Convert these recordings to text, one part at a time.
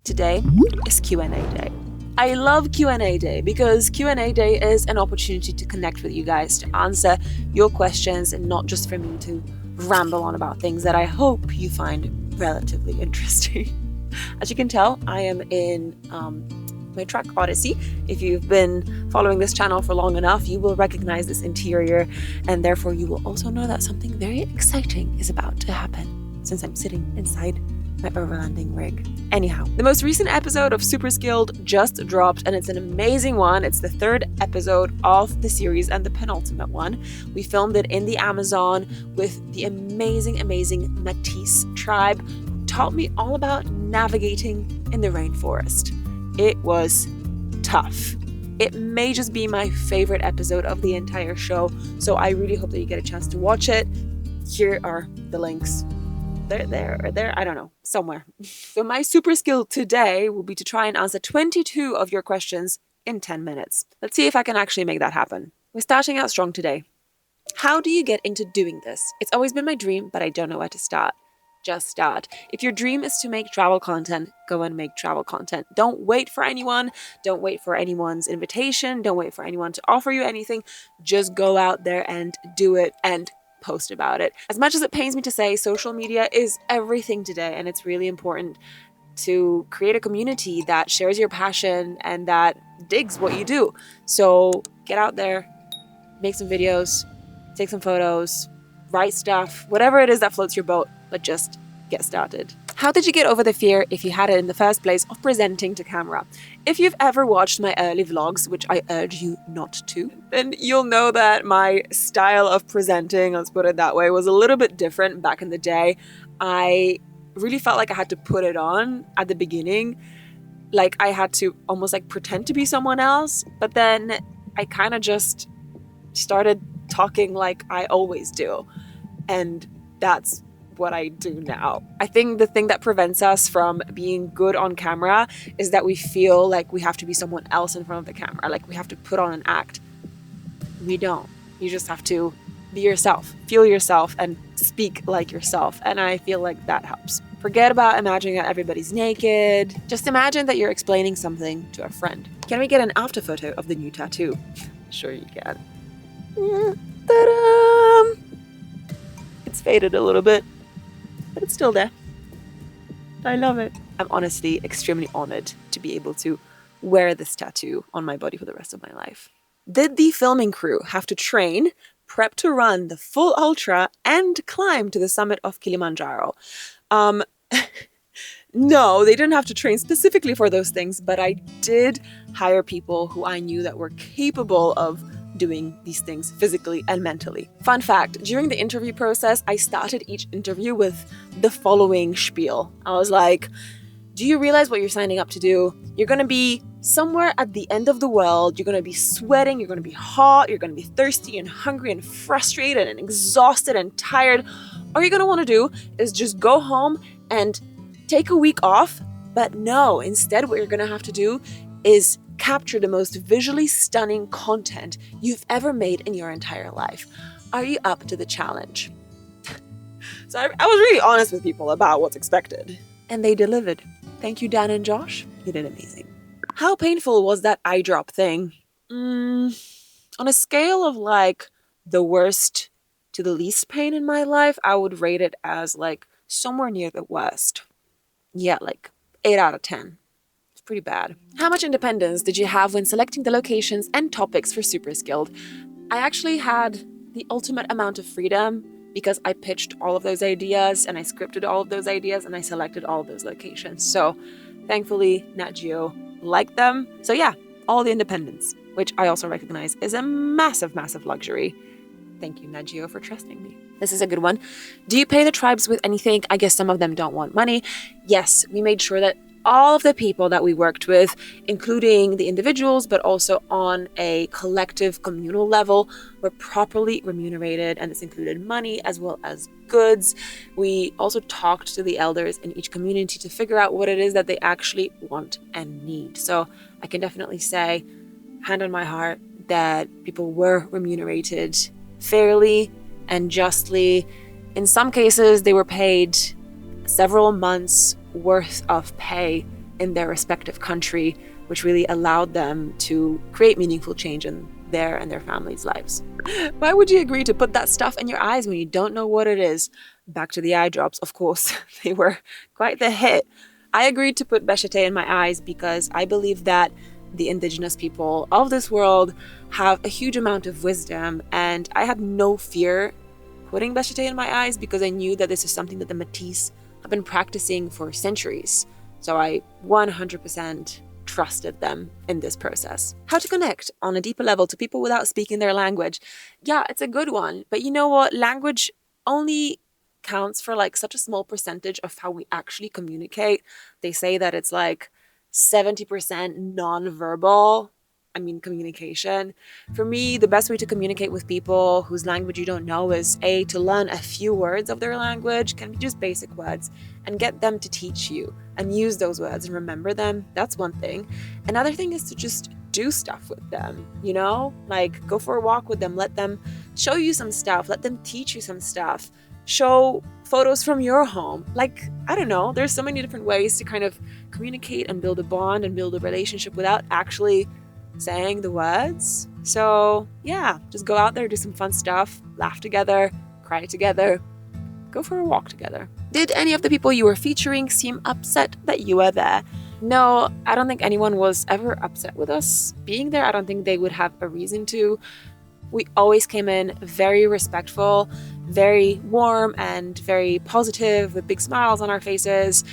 Today is Q&A day. I love Q&A day because Q&A day is an opportunity to connect with you guys, to answer your questions, and not just for me to ramble on about things that I hope you find relatively interesting. As you can tell, I am in my truck Odyssey. If you've been following this channel for long enough, you will recognize this interior, and therefore you will also know that something very exciting is about to happen since I'm sitting inside my overlanding rig. Anyhow, the most recent episode of Super Skilled just dropped, and it's an amazing one. It's the third episode of the series and the penultimate one. We filmed it in the Amazon with the amazing Métis tribe, who taught me all about navigating in the rainforest. It was tough. It may just be my favorite episode of the entire show, so I really hope that you get a chance to watch it. Here are the links. They're there, I don't know, somewhere. So my super skill today will be to try and answer 22 of your questions in 10 minutes. Let's see if I can actually make that happen. We're starting out strong today. How do you get into doing this? It's always been my dream, but I don't know where to start. Just start. If your dream is to make travel content, go and make travel content. Don't wait for anyone. Don't wait for anyone's invitation. Don't wait for anyone to offer you anything. Just go out there and do it and post about it. As much as it pains me to say, social media is everything today, and it's really important to create a community that shares your passion and that digs what you do. So get out there, make some videos, take some photos, write stuff, whatever it is that floats your boat, but just get started. How did you get over the fear, if you had it in the first place, of presenting to camera? If you've ever watched my early vlogs, which I urge you not to, then you'll know that my style of presenting, let's put it that way, was a little bit different back in the day. I really felt like I had to put it on at the beginning. Like I had to almost like pretend to be someone else, but then I kind of just started talking like I always do. And that's what I do now. I think the thing that prevents us from being good on camera is that we feel like we have to be someone else in front of the camera, like we have to put on an act. We don't. You just have to be yourself, feel yourself, and speak like yourself. And I feel like that helps. Forget about imagining that everybody's naked. Just imagine that you're explaining something to a friend. Can we get an after photo of the new tattoo? Sure you can. Ta-da! It's faded a little bit, but it's still there. I love it. I'm honestly extremely honored to be able to wear this tattoo on my body for the rest of my life. Did the filming crew have to train, prep to run the full ultra, and climb to the summit of Kilimanjaro? No, they didn't have to train specifically for those things, but I did hire people who I knew that were capable of doing these things physically and mentally. Fun fact, during the interview process, I started each interview with the following spiel. I was like, do you realize what you're signing up to do? You're going to be somewhere at the end of the world. You're going to be sweating. You're going to be hot. You're going to be thirsty and hungry and frustrated and exhausted and tired. All you're going to want to do is just go home and take a week off. But no, instead what you're going to have to do is capture the most visually stunning content you've ever made in your entire life. Are you up to the challenge? So I was really honest with people about what's expected. And they delivered. Thank you, Dan and Josh. You did amazing. How painful was that eye drop thing? On a scale of like the worst to the least pain in my life, I would rate it as like somewhere near the worst. Yeah, like 8 out of 10. Pretty bad. How much independence did you have when selecting the locations and topics for Super Skilled? I actually had the ultimate amount of freedom because I pitched all of those ideas and I scripted all of those ideas and I selected all of those locations. So thankfully, Nat Geo liked them. So yeah, all the independence, which I also recognize is a massive luxury. Thank you, Nat Geo, for trusting me. This is a good one. Do you pay the tribes with anything? I guess some of them don't want money. Yes, we made sure that all of the people that we worked with, including the individuals, but also on a collective communal level, were properly remunerated, and this included money as well as goods. We also talked to the elders in each community to figure out what it is that they actually want and need. So I can definitely say, hand on my heart, that people were remunerated fairly and justly. In some cases, they were paid several months worth of pay in their respective country, which really allowed them to create meaningful change in their and their families' lives. Why would you agree to put that stuff in your eyes when you don't know what it is? Back to the eye drops, of course. They were quite the hit. I agreed to put Becheté in my eyes because I believe that the indigenous people of this world have a huge amount of wisdom, and I had no fear putting Becheté in my eyes because I knew that this is something that the Métis have been practicing for centuries. So I 100% trusted them in this process. How to connect on a deeper level to people without speaking their language. Yeah, it's a good one. But you know what? Language only counts for like such a small percentage of how we actually communicate. They say that it's like 70% non-verbal, communication. For me, the best way to communicate with people whose language you don't know is to learn a few words of their language, can be just basic words, and get them to teach you and use those words and remember them. That's one thing. Another thing is to just do stuff with them, like go for a walk with them, let them show you some stuff, let them teach you some stuff, show photos from your home. I don't know, there's so many different ways to kind of communicate and build a bond and build a relationship without actually saying the words. So yeah, just go out there, do some fun stuff, laugh together, cry together, go for a walk together. Did any of the people you were featuring seem upset that you were there? No, I don't think anyone was ever upset with us being there. I don't think they would have a reason to. We always came in very respectful, very warm, and very positive with big smiles on our faces.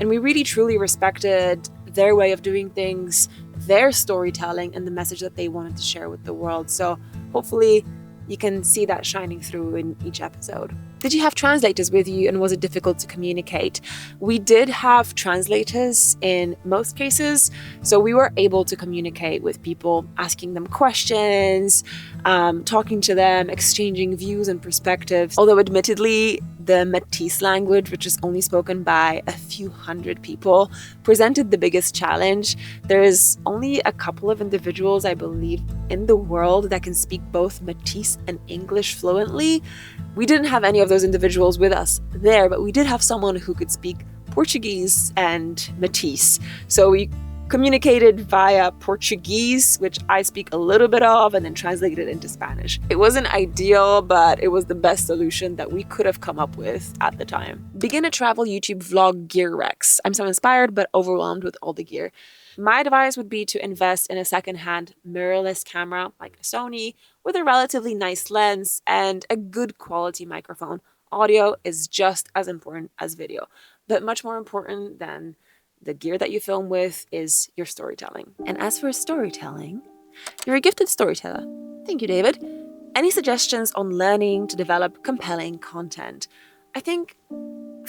And we really truly respected their way of doing things, their storytelling, and the message that they wanted to share with the world. So hopefully you can see that shining through in each episode. Did you have translators with you, and was it difficult to communicate? We did have translators in most cases, so we were able to communicate with people, asking them questions, talking to them, exchanging views and perspectives. Although admittedly, the Métis language, which is only spoken by a few hundred people, presented the biggest challenge. There is only a couple of individuals, I believe, in the world that can speak both Métis and English fluently. We didn't have any of those individuals with us there, but we did have someone who could speak Portuguese and Métis. So we communicated via Portuguese, which I speak a little bit of, and then translated into Spanish. It wasn't ideal, but it was the best solution that we could have come up with at the time. Begin a travel YouTube vlog gear Rex. I'm so inspired, but overwhelmed with all the gear. My advice would be to invest in a secondhand mirrorless camera like a Sony with a relatively nice lens and a good quality microphone. Audio is just as important as video, but much more important than the gear that you film with is your storytelling. And as for storytelling, you're a gifted storyteller. Thank you, David. Any suggestions on learning to develop compelling content? I think,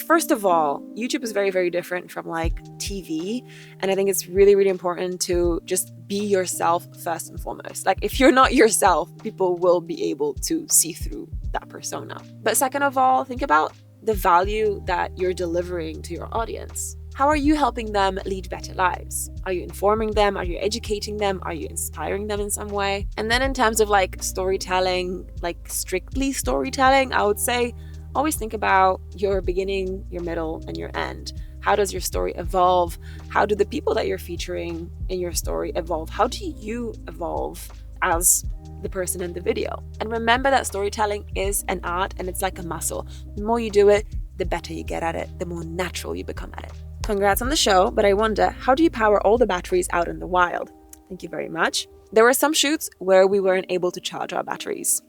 first of all, YouTube is very, very different from TV. And I think it's really, really important to just be yourself first and foremost. If you're not yourself, people will be able to see through that persona. But second of all, think about the value that you're delivering to your audience. How are you helping them lead better lives? Are you informing them? Are you educating them? Are you inspiring them in some way? And then in terms of storytelling, strictly storytelling, I would say always think about your beginning, your middle, and your end. How does your story evolve? How do the people that you're featuring in your story evolve? How do you evolve as the person in the video? And remember that storytelling is an art, and it's like a muscle. The more you do it, the better you get at it, the more natural you become at it. Congrats on the show, but I wonder, how do you power all the batteries out in the wild? Thank you very much. There were some shoots where we weren't able to charge our batteries,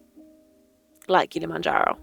like Kilimanjaro.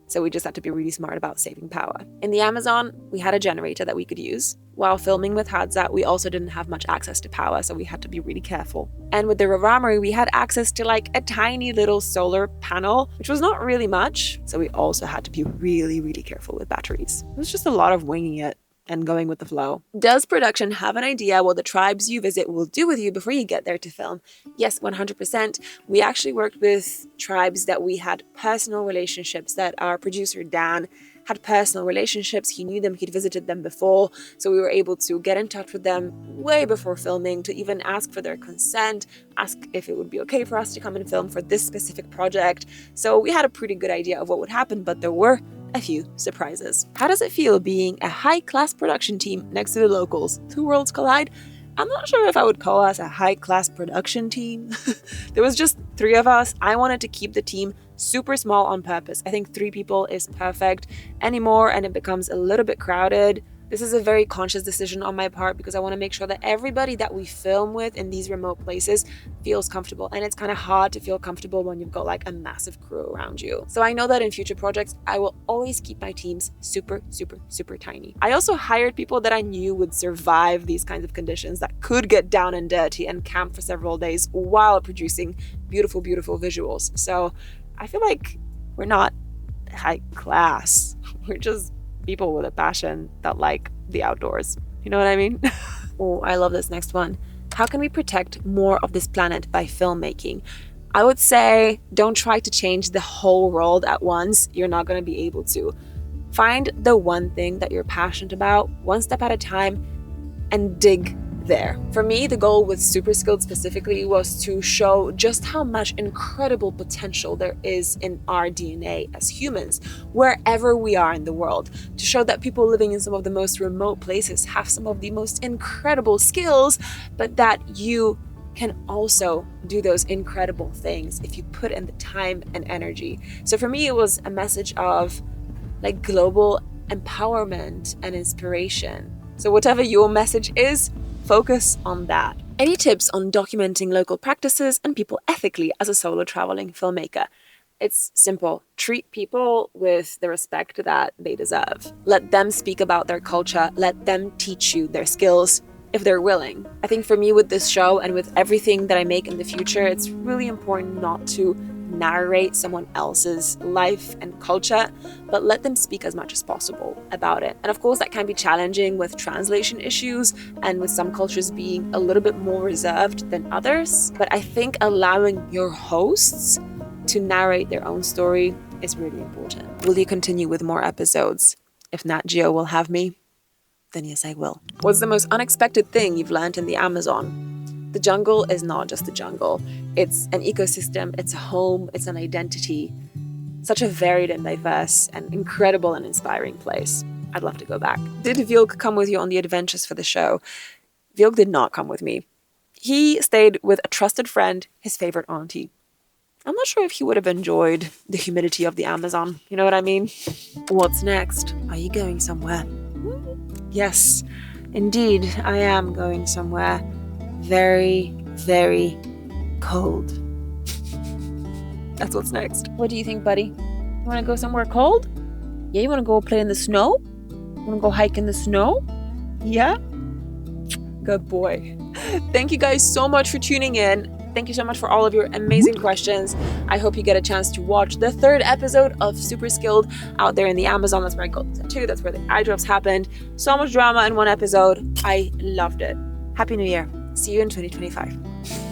So we just had to be really smart about saving power. In the Amazon, we had a generator that we could use. While filming with Hadza, we also didn't have much access to power, so we had to be really careful. And with the Ravamari, we had access to a tiny little solar panel, which was not really much. So we also had to be really, really careful with batteries. It was just a lot of winging it and going with the flow. Does production have an idea what the tribes you visit will do with you before you get there to film? Yes, 100%. We actually worked with tribes that we had personal relationships, that our producer Dan had personal relationships. He knew them, he'd visited them before. So we were able to get in touch with them way before filming, to even ask for their consent, ask if it would be okay for us to come and film for this specific project. So we had a pretty good idea of what would happen, but there were a few surprises. How does it feel being a high-class production team next to the locals? Two worlds collide? I'm not sure if I would call us a high-class production team. There was just 3 of us. I wanted to keep the team super small on purpose. I think 3 people is perfect. Any more and it becomes a little bit crowded. This is a very conscious decision on my part because I want to make sure that everybody that we film with in these remote places feels comfortable. And it's kind of hard to feel comfortable when you've got like a massive crew around you. So I know that in future projects, I will always keep my teams super, super, super tiny. I also hired people that I knew would survive these kinds of conditions, that could get down and dirty and camp for several days while producing beautiful, beautiful visuals. So I feel like we're not high class. We're just people with a passion that like the outdoors. You know what I mean? Oh, I love this next one. How can we protect more of this planet by filmmaking? I would say don't try to change the whole world at once. You're not going to be able to. Find the one thing that you're passionate about, one step at a time, and dig there. For me, the goal with Super Skilled specifically was to show just how much incredible potential there is in our DNA as humans, wherever we are in the world. To show that people living in some of the most remote places have some of the most incredible skills, but that you can also do those incredible things if you put in the time and energy. So for me, it was a message of like global empowerment and inspiration. So whatever your message is, focus on that. Any tips on documenting local practices and people ethically as a solo traveling filmmaker? It's simple. Treat people with the respect that they deserve. Let them speak about their culture. Let them teach you their skills if they're willing. I think for me with this show and with everything that I make in the future, it's really important not to narrate someone else's life and culture, but let them speak as much as possible about it. And of course, that can be challenging with translation issues and with some cultures being a little bit more reserved than others. But I think allowing your hosts to narrate their own story is really important. Will you continue with more episodes? If Nat Geo will have me, then yes, I will. What's the most unexpected thing you've learned in the Amazon? The jungle is not just a jungle. It's an ecosystem, it's a home, it's an identity. Such a varied and diverse and incredible and inspiring place. I'd love to go back. Did Wheelock come with you on the adventures for the show? Wheelock did not come with me. He stayed with a trusted friend, his favorite auntie. I'm not sure if he would have enjoyed the humidity of the Amazon. You know what I mean? What's next? Are you going somewhere? Yes, indeed, I am going somewhere very, very cold. That's what's next. What do you think, buddy? You want to go somewhere cold? Yeah, you want to go play in the snow? You want to go hike in the snow? Yeah? Good boy. Thank you guys so much for tuning in. Thank you so much for all of your amazing questions. I hope you get a chance to watch the 3rd episode of Super Skilled out there in the Amazon. That's where I got the tattoo. That's where the eye drops happened. So much drama in one episode. I loved it. Happy New Year. See you in 2025.